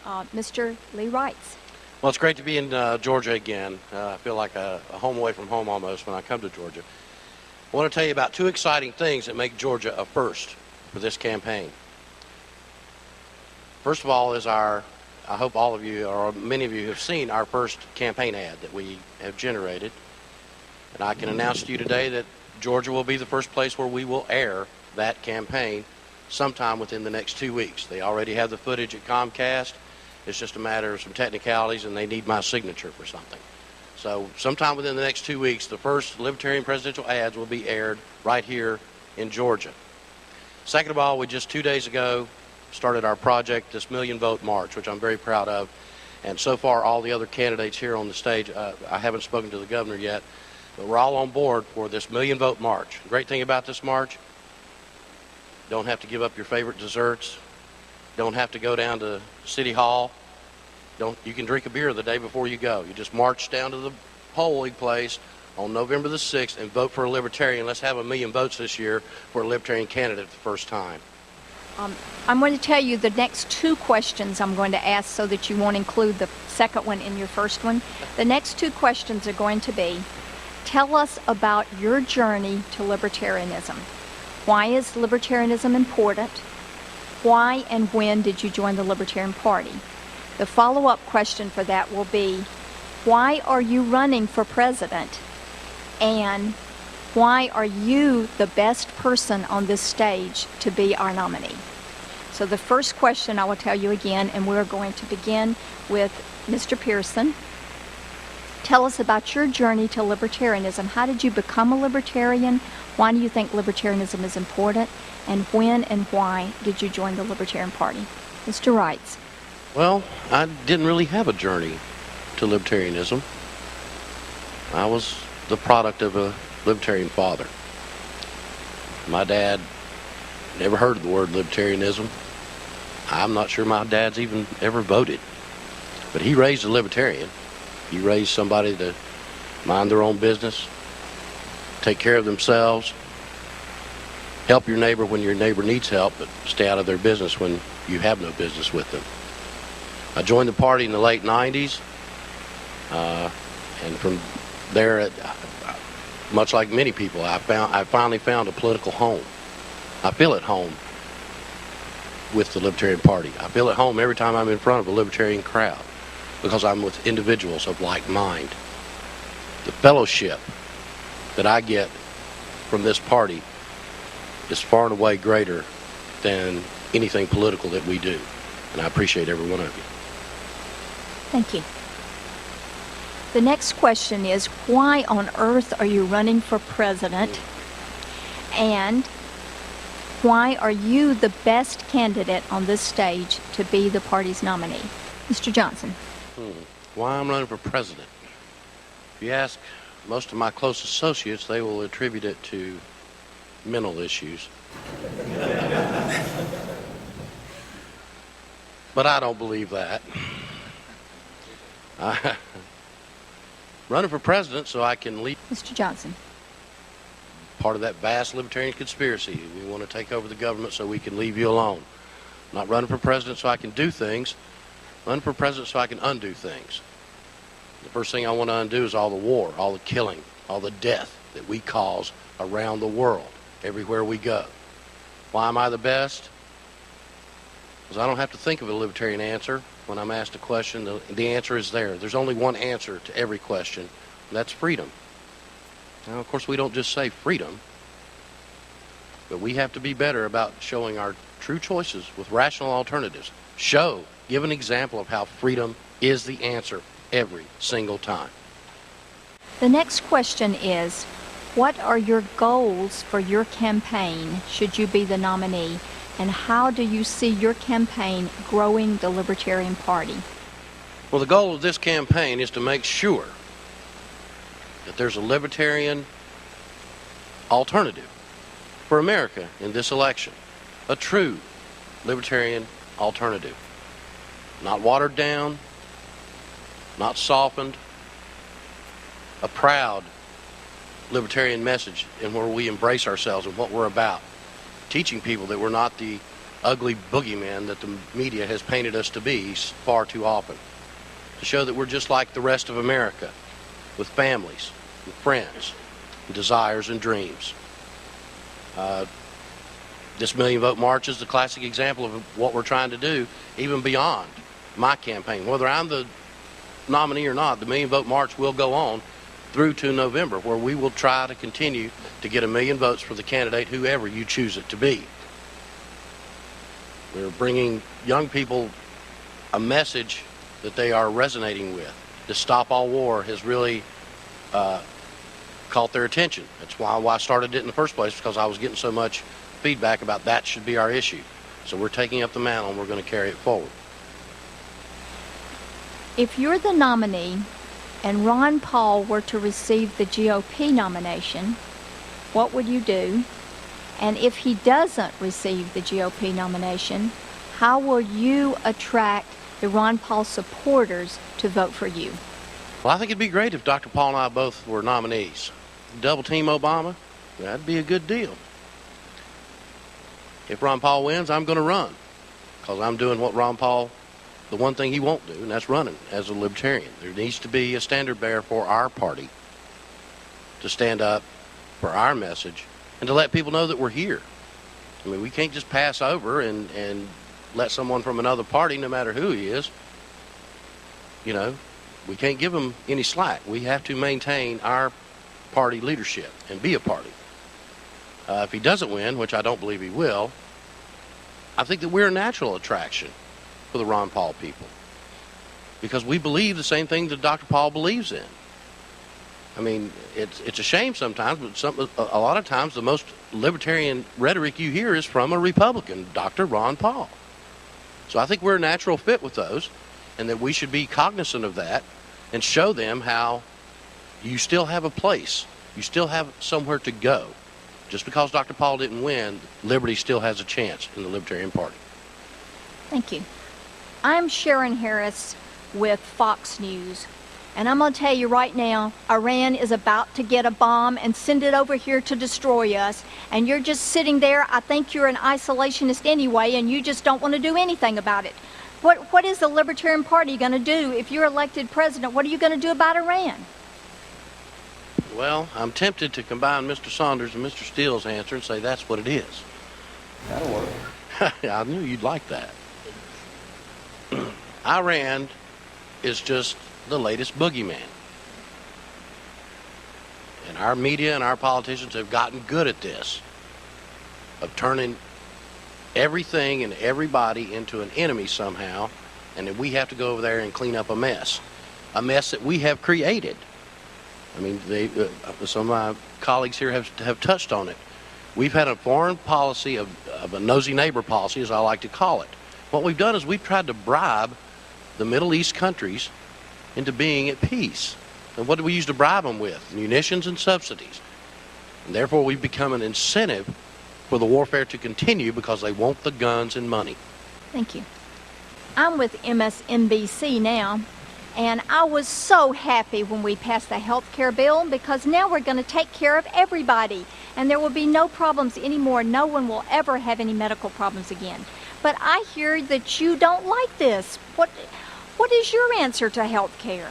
Mr. Lee Wrights. Well, it's great to be in Georgia again. I feel like a home away from home almost when I come to Georgia. I want to tell you about two exciting things that make Georgia a first for this campaign. First of all is I hope all of you, or many of you, have seen our first campaign ad that we have generated. And I can announce to you today that Georgia will be the first place where we will air that campaign sometime within the next 2 weeks. They already have the footage at Comcast. It's just a matter of some technicalities, and they need my signature for something. So sometime within the next 2 weeks, the first Libertarian presidential ads will be aired right here in Georgia. Second of all, we just 2 days ago started our project, this Million Vote March, which I'm very proud of. And so far, all the other candidates here on the stage, I haven't spoken to the governor yet, but we're all on board for this Million Vote March. The great thing about this march, don't have to give up your favorite desserts, don't have to go down to City Hall, you can drink a beer the day before you go. You just march down to the polling place on November the 6th and vote for a Libertarian. Let's have 1 million votes this year for a Libertarian candidate for the first time. I'm going to tell you the next two questions I'm going to ask so that you won't include the second one in your first one. The next two questions are going to be, tell us about your journey to libertarianism. Why is libertarianism important? Why and when did you join the Libertarian Party? The follow-up question for that will be, why are you running for president? And why are you the best person on this stage to be our nominee? So the first question I will tell you again, and we're going to begin with Mr. Pearson. Tell us about your journey to libertarianism. How did you become a libertarian? Why do you think libertarianism is important? And when and why did you join the Libertarian Party? Mr. Wrights. Well, I didn't really have a journey to libertarianism. I was the product of a libertarian father. My dad never heard of the word libertarianism. I'm not sure my dad's even ever voted. But he raised a libertarian. He raised somebody to mind their own business, take care of themselves, help your neighbor when your neighbor needs help, but stay out of their business when you have no business with them. I joined the party in the late 90s, and from there, much like many people, I finally found a political home. I feel at home with the Libertarian Party. I feel at home every time I'm in front of a Libertarian crowd because I'm with individuals of like mind. The fellowship that I get from this party is far and away greater than anything political that we do. And I appreciate every one of you. Thank you. The next question is, why on earth are you running for president? And why are you the best candidate on this stage to be the party's nominee? Mr. Johnson. Why I'm running for president? If you ask most of my close associates, they will attribute it to mental issues. But I don't believe that. Running for president so I can lead Mr. Johnson. part of that vast libertarian conspiracy. We want to take over the government so we can leave you alone. I'm not running for president so I can do things. I'm running for president so I can undo things. The first thing I want to undo is all the war, all the killing, all the death that we cause around the world, everywhere we go. Why am I the best? Because I don't have to think of a libertarian answer when I'm asked a question. The answer is there. There's only one answer to every question, and that's freedom. Now, of course, we don't just say freedom, but we have to be better about showing our true choices with rational alternatives. Give an example of how freedom is the answer every single time. The next question is, what are your goals for your campaign should you be the nominee? And how do you see your campaign growing the Libertarian Party? Well, the goal of this campaign is to make sure that there's a libertarian alternative for America in this election. A true libertarian alternative. Not watered down, not softened. A proud libertarian message in where we embrace ourselves and what we're about. Teaching people that we're not the ugly boogeymen that the media has painted us to be far too often. To show that we're just like the rest of America, with families, with friends, and desires and dreams. This Million Vote March is the classic example of what we're trying to do, even beyond my campaign. Whether I'm the nominee or not, the Million Vote March will go on through to November, where we will try to continue to get 1 million votes for the candidate, whoever you choose it to be. We're bringing young people a message that they are resonating with. The Stop All War has really caught their attention. That's why I started it in the first place, because I was getting so much feedback about that should be our issue. So we're taking up the mantle and we're going to carry it forward. If you're the nominee and Ron Paul were to receive the GOP nomination, what would you do? And if he doesn't receive the GOP nomination, how will you attract the Ron Paul supporters to vote for you? Well, I think it'd be great if Dr. Paul and I both were nominees. Double team Obama, that'd be a good deal. If Ron Paul wins, I'm going to run, because I'm doing what Ron Paul, the one thing he won't do, and that's running as a libertarian. There needs to be a standard bearer for our party to stand up for our message and to let people know that we're here. I mean, we can't just pass over and let someone from another party, no matter who he is, we can't give him any slack. We have to maintain our party leadership and be a party. If he doesn't win, which I don't believe he will, I think that we're a natural attraction for the Ron Paul people, because we believe the same thing that Dr. Paul believes in. I mean, it's a shame sometimes, but a lot of times the most libertarian rhetoric you hear is from a Republican, Dr. Ron Paul. So I think we're a natural fit with those, and that we should be cognizant of that and show them how you still have a place. You still have somewhere to go. Just because Dr. Paul didn't win, liberty still has a chance in the Libertarian Party. Thank you. I'm Sharon Harris with Fox News, and I'm going to tell you right now, Iran is about to get a bomb and send it over here to destroy us, and you're just sitting there. I think you're an isolationist anyway, and you just don't want to do anything about it. What is the Libertarian Party going to do if you're elected president? What are you going to do about Iran? Well, I'm tempted to combine Mr. Saunders and Mr. Steele's answer and say that's what it is. That'll work. I knew you'd like that. Iran is just the latest boogeyman. And our media and our politicians have gotten good at this, of turning everything and everybody into an enemy somehow, and then we have to go over there and clean up a mess that we have created. I mean, some of my colleagues here have touched on it. We've had a foreign policy of a nosy neighbor policy, as I like to call it. What we've done is we've tried to bribe the Middle East countries into being at peace. And what do we use to bribe them with? Munitions and subsidies. And therefore, we've become an incentive for the warfare to continue, because they want the guns and money. Thank you. I'm with MSNBC now, and I was so happy when we passed the health care bill, because now we're going to take care of everybody, and there will be no problems anymore. No one will ever have any medical problems again. But I hear that you don't like this. What is your answer to health care?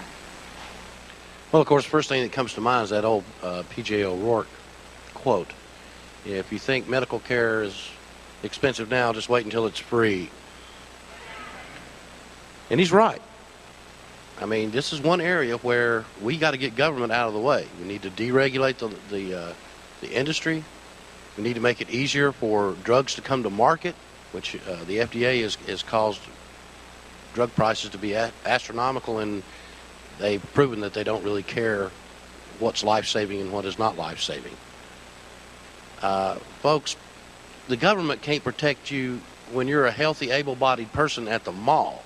Well, of course, the first thing that comes to mind is that old P.J. O'Rourke quote. If you think medical care is expensive now, just wait until it's free. And he's right. I mean, this is one area where we got to get government out of the way. We need to deregulate the industry. We need to make it easier for drugs to come to market, which the FDA has caused drug prices to be astronomical, and they've proven that they don't really care what's life-saving and what is not life-saving. Folks, the government can't protect you when you're a healthy, able-bodied person at the mall.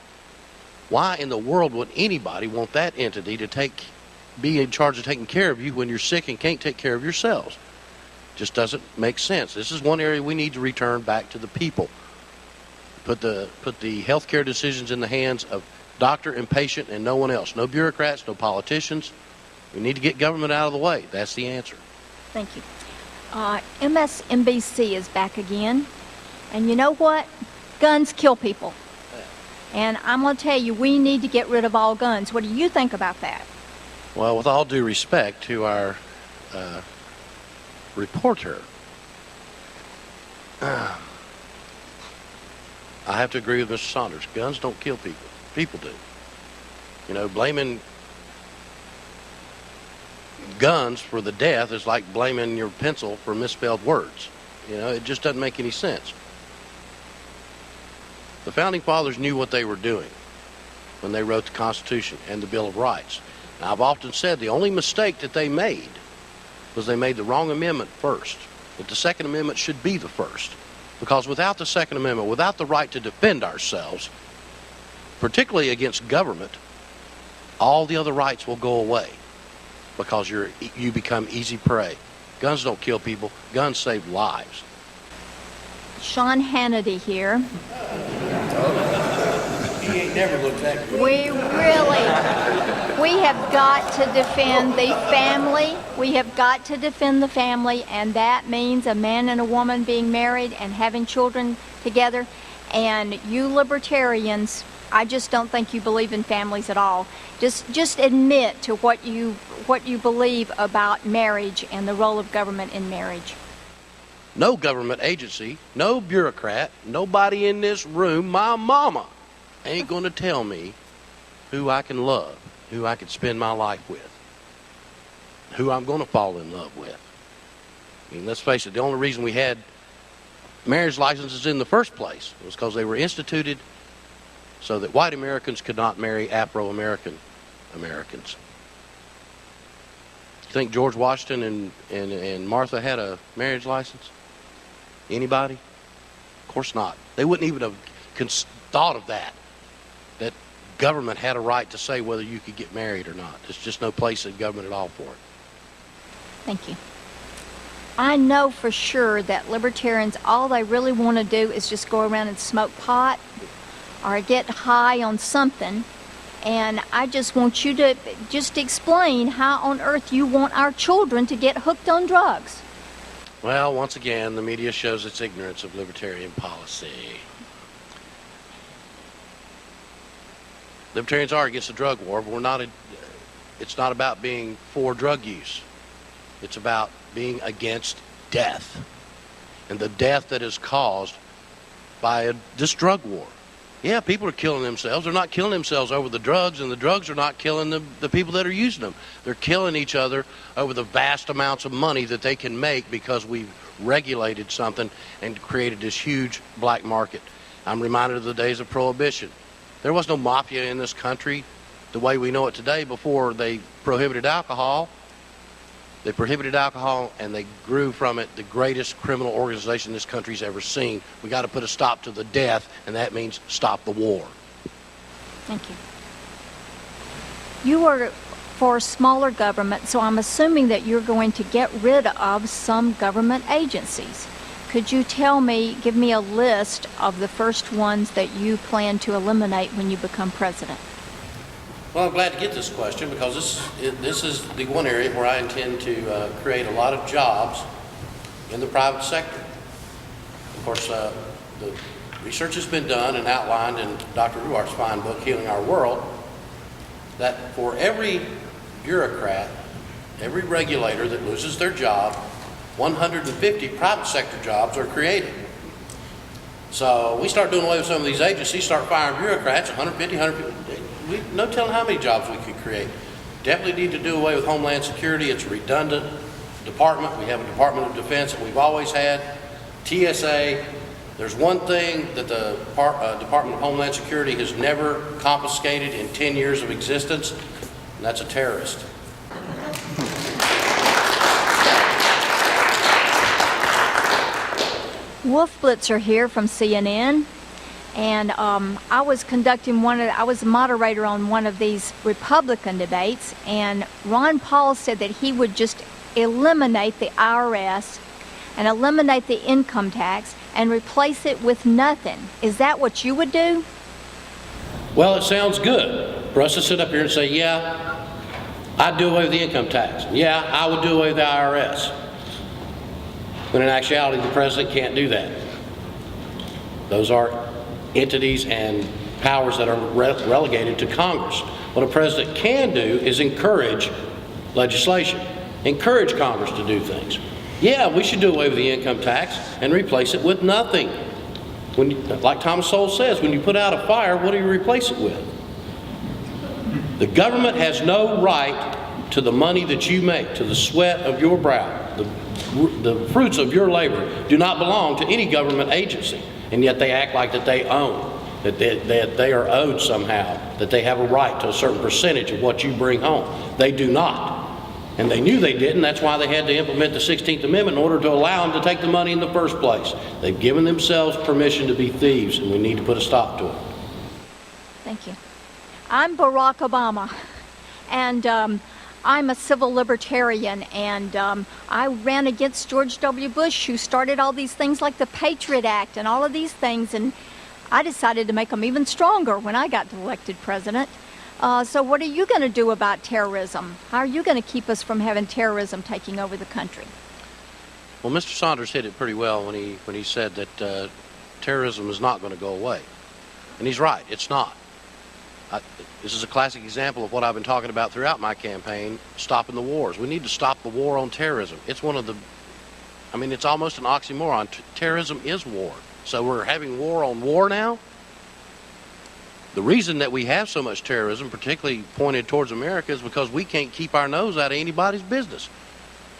Why in the world would anybody want that entity to be in charge of taking care of you when you're sick and can't take care of yourselves? Just doesn't make sense. This is one area we need to return back to the people. Put the healthcare decisions in the hands of doctor and patient and no one else. No bureaucrats, no politicians. We need to get government out of the way. That's the answer. Thank you. MSNBC is back again. And you know what? guns kill people. And I'm going to tell you, we need to get rid of all guns. What do you think about that? Well, with all due respect to our reporter, I have to agree with Mr. Saunders. Guns don't kill people. People do. You know, blaming guns for the death is like blaming your pencil for misspelled words. You know, it just doesn't make any sense. The Founding Fathers knew what they were doing when they wrote the Constitution and the Bill of Rights. Now, I've often said the only mistake that they made was they made the wrong amendment first. That the Second Amendment should be the first. Because without the Second Amendment, without the right to defend ourselves, particularly against government, all the other rights will go away because you become easy prey. Guns don't kill people. Guns save lives. Sean Hannity here. He ain't never looked that good. We have got to defend the family. We have got to defend the family, and that means a man and a woman being married and having children together. And you libertarians, I just don't think you believe in families at all. Just admit to what you believe about marriage and the role of government in marriage. No government agency, no bureaucrat, nobody in this room, my mama, ain't going to tell me who I can love, who I can spend my life with, who I'm going to fall in love with. I mean, let's face it, the only reason we had marriage licenses in the first place was because they were instituted so that white Americans could not marry Afro-American Americans. You think George Washington and Martha had a marriage license? Anybody? Of course not. They wouldn't even have thought of that government had a right to say whether you could get married or not. There's just no place in government at all for it. Thank you. I know for sure that libertarians, all they really want to do is just go around and smoke pot or get high on something. And I just want you to just explain how on earth you want our children to get hooked on drugs. Well, once again, the media shows its ignorance of libertarian policy. Libertarians are against the drug war, but it's not about being for drug use. It's about being against death, and the death that is caused by this drug war. Yeah, people are killing themselves. They're not killing themselves over the drugs, and the drugs are not killing the people that are using them. They're killing each other over the vast amounts of money that they can make because we've regulated something and created this huge black market. I'm reminded of the days of Prohibition. There was no mafia in this country the way we know it today before they prohibited alcohol. They prohibited alcohol, and they grew from it the greatest criminal organization this country's ever seen. We got to put a stop to the death, and that means stop the war. Thank you. You are for smaller government, so I'm assuming that you're going to get rid of some government agencies. Could you give me a list of the first ones that you plan to eliminate when you become president? Well, I'm glad to get this question because this is the one area where I intend to create a lot of jobs in the private sector. Of course, the research has been done and outlined in Dr. Ruart's fine book, Healing Our World, that for every bureaucrat, every regulator that loses their job, 150 private sector jobs are created. So we start doing away with some of these agencies, start firing bureaucrats, 150. No telling how many jobs we could create. Definitely need to do away with Homeland Security. It's a redundant department. We have a Department of Defense that we've always had. TSA. There's one thing that the Department of Homeland Security has never confiscated in 10 years of existence, and that's a terrorist. Wolf Blitzer here from CNN. And I was a moderator on one of these Republican debates, and Ron Paul said that he would just eliminate the IRS and eliminate the income tax and replace it with nothing. Is that what you would do? Well, it sounds good for us to sit up here and say, yeah, I'd do away with the income tax. Yeah, I would do away with the IRS. When in actuality, the president can't do that. Those are entities and powers that are relegated to Congress. What a president can do is encourage legislation, encourage Congress to do things. Yeah, we should do away with the income tax and replace it with nothing. Like Thomas Sowell says, when you put out a fire, what do you replace it with? The government has no right to the money that you make, to the sweat of your brow. The fruits of your labor do not belong to any government agency, and yet they act like that they own, that they are owed somehow, that they have a right to a certain percentage of what you bring home. They do not. And they knew they didn't. That's why they had to implement the 16th Amendment in order to allow them to take the money in the first place. They've given themselves permission to be thieves, and we need to put a stop to it. Thank you. I'm Barack Obama, and I'm a civil libertarian, and I ran against George W. Bush, who started all these things like the Patriot Act and all of these things, and I decided to make them even stronger when I got elected president. So what are you going to do about terrorism? How are you going to keep us from having terrorism taking over the country? Well, Mr. Saunders hit it pretty well when he said that terrorism is not going to go away. And he's right, it's not. This is a classic example of what I've been talking about throughout my campaign, stopping the wars. We need to stop the war on terrorism. It's one of the, it's almost an oxymoron. Terrorism is war. So we're having war on war now? The reason that we have so much terrorism, particularly pointed towards America, is because we can't keep our nose out of anybody's business.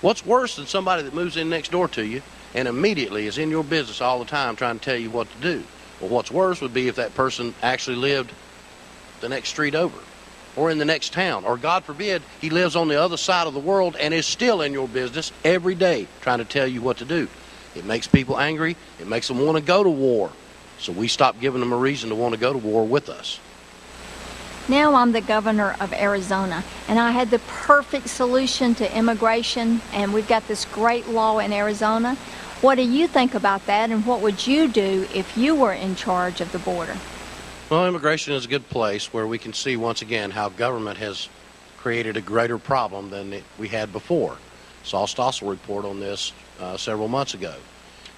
What's worse than somebody that moves in next door to you and immediately is in your business all the time trying to tell you what to do? Well, what's worse would be if that person actually lived the next street over or in the next town, or God forbid, he lives on the other side of the world and is still in your business every day trying to tell you what to do. It makes people angry. It makes them want to go to war. So we stop giving them a reason to want to go to war with us. Now I'm the governor of Arizona, and I had the perfect solution to immigration, and we've got this great law in Arizona. What do you think about that, and what would you do if you were in charge of the border? Well, immigration is a good place where we can see once again how government has created a greater problem than we had before. Saw Stossel report on this several months ago.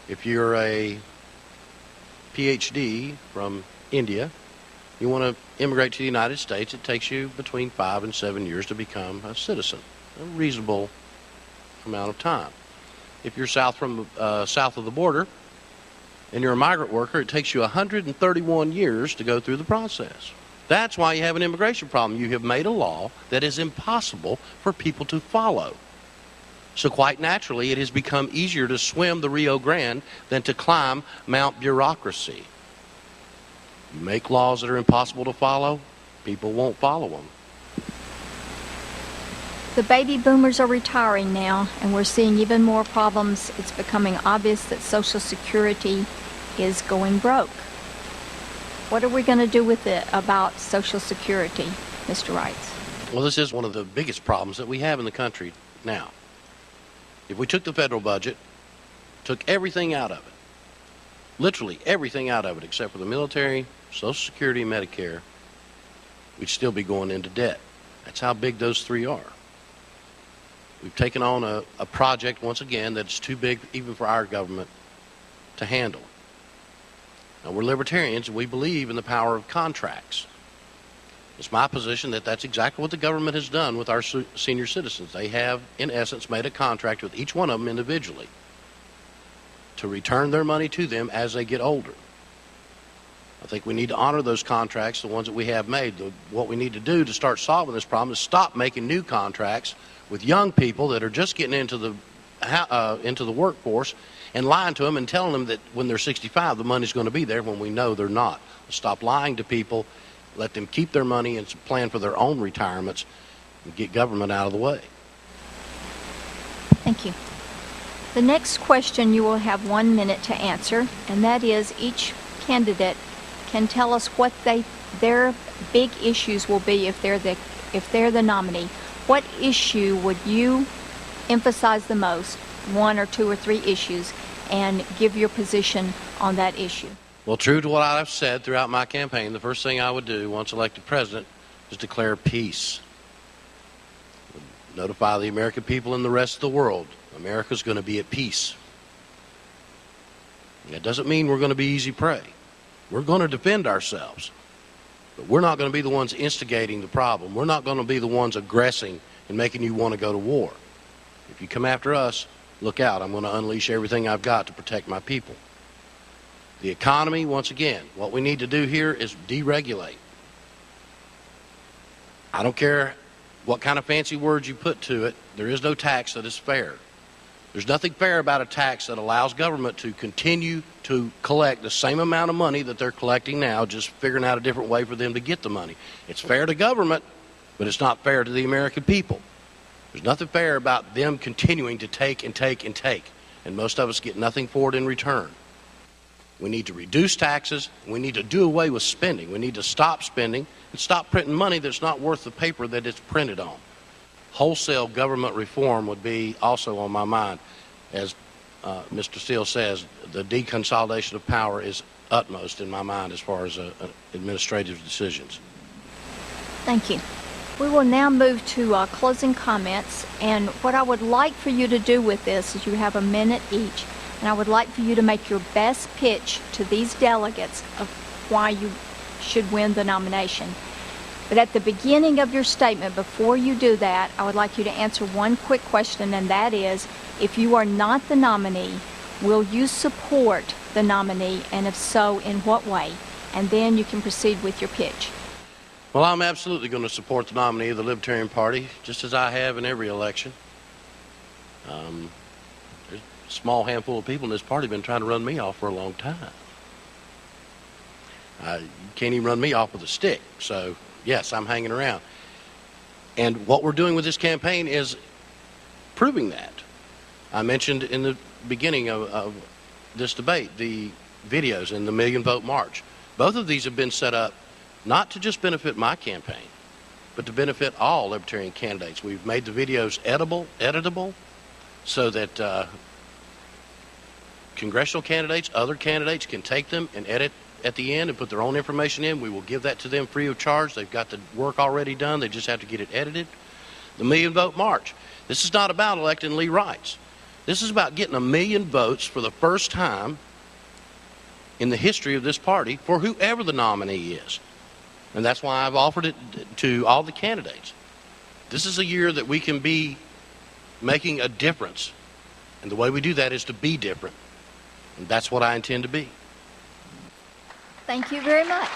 If you're a PhD from India, you want to immigrate to the United States, it takes you between 5 and 7 years to become a citizen, a reasonable amount of time. If you're south of the border and you're a migrant worker, it takes you 131 years to go through the process. That's why you have an immigration problem. You have made a law that is impossible for people to follow. So quite naturally, it has become easier to swim the Rio Grande than to climb Mount Bureaucracy. You make laws that are impossible to follow, people won't follow them. The baby boomers are retiring now, and we're seeing even more problems. It's becoming obvious that Social Security is going broke. What are we going to do with it about Social Security, Mr. Wrights? Well, this is one of the biggest problems that we have in the country now. If we took the federal budget, took everything out of it, literally everything out of it except for the military, Social Security, and Medicare, we'd still be going into debt. That's how big those three are. We've taken on a project, once again, that's too big even for our government to handle. Now, we're libertarians, and we believe in the power of contracts. It's my position that that's exactly what the government has done with our senior citizens. They have, in essence, made a contract with each one of them individually to return their money to them as they get older. I think we need to honor those contracts, the ones that we have made. What we need to do to start solving this problem is stop making new contracts with young people that are just getting into the workforce and lying to them and telling them that when they're 65, the money's going to be there when we know they're not. Stop lying to people. Let them keep their money and plan for their own retirements and get government out of the way. Thank you. The next question you will have 1 minute to answer, and that is each candidate can tell us what their big issues will be if they're the nominee. What issue would you emphasize the most, 1 or 2 or 3 issues, and give your position on that issue? Well, true to what I've said throughout my campaign, the first thing I would do once elected president is declare peace. Notify the American people and the rest of the world, America's going to be at peace. That doesn't mean we're going to be easy prey. We're going to defend ourselves. But we're not going to be the ones instigating the problem. We're not going to be the ones aggressing and making you want to go to war. If you come after us, look out. I'm going to unleash everything I've got to protect my people. The economy, once again, what we need to do here is deregulate. I don't care what kind of fancy words you put to it. There is no tax that is fair. There's nothing fair about a tax that allows government to continue to collect the same amount of money that they're collecting now, just figuring out a different way for them to get the money. It's fair to government, but it's not fair to the American people. There's nothing fair about them continuing to take and take and take, and most of us get nothing for it in return. We need to reduce taxes. We need to do away with spending. We need to stop spending and stop printing money that's not worth the paper that it's printed on. Wholesale government reform would be also on my mind. As Mr. Steele says, the deconsolidation of power is utmost in my mind as far as administrative decisions. Thank you. We will now move to closing comments, and what I would like for you to do with this is you have a minute each, and I would like for you to make your best pitch to these delegates of why you should win the nomination. But at the beginning of your statement, before you do that, I would like you to answer one quick question, and that is, if you are not the nominee, will you support the nominee, and if so, in what way? And then you can proceed with your pitch. Well, I'm absolutely going to support the nominee of the Libertarian Party, just as I have in every election. There's a small handful of people in this party have been trying to run me off for a long time. You can't even run me off with a stick, so yes, I'm hanging around. And what we're doing with this campaign is proving that. I mentioned in the beginning of this debate the videos in the Million Vote March. Both of these have been set up not to just benefit my campaign, but to benefit all Libertarian candidates. We've made the videos editable, so that congressional candidates, other candidates can take them and edit at the end and put their own information in. We will give that to them free of charge. They've got the work already done. They just have to get it edited. The Million Vote March. This is not about electing Lee Rice. This is about getting 1 million votes for the first time in the history of this party for whoever the nominee is. And that's why I've offered it to all the candidates. This is a year that we can be making a difference. And the way we do that is to be different. And that's what I intend to be. Thank you very much.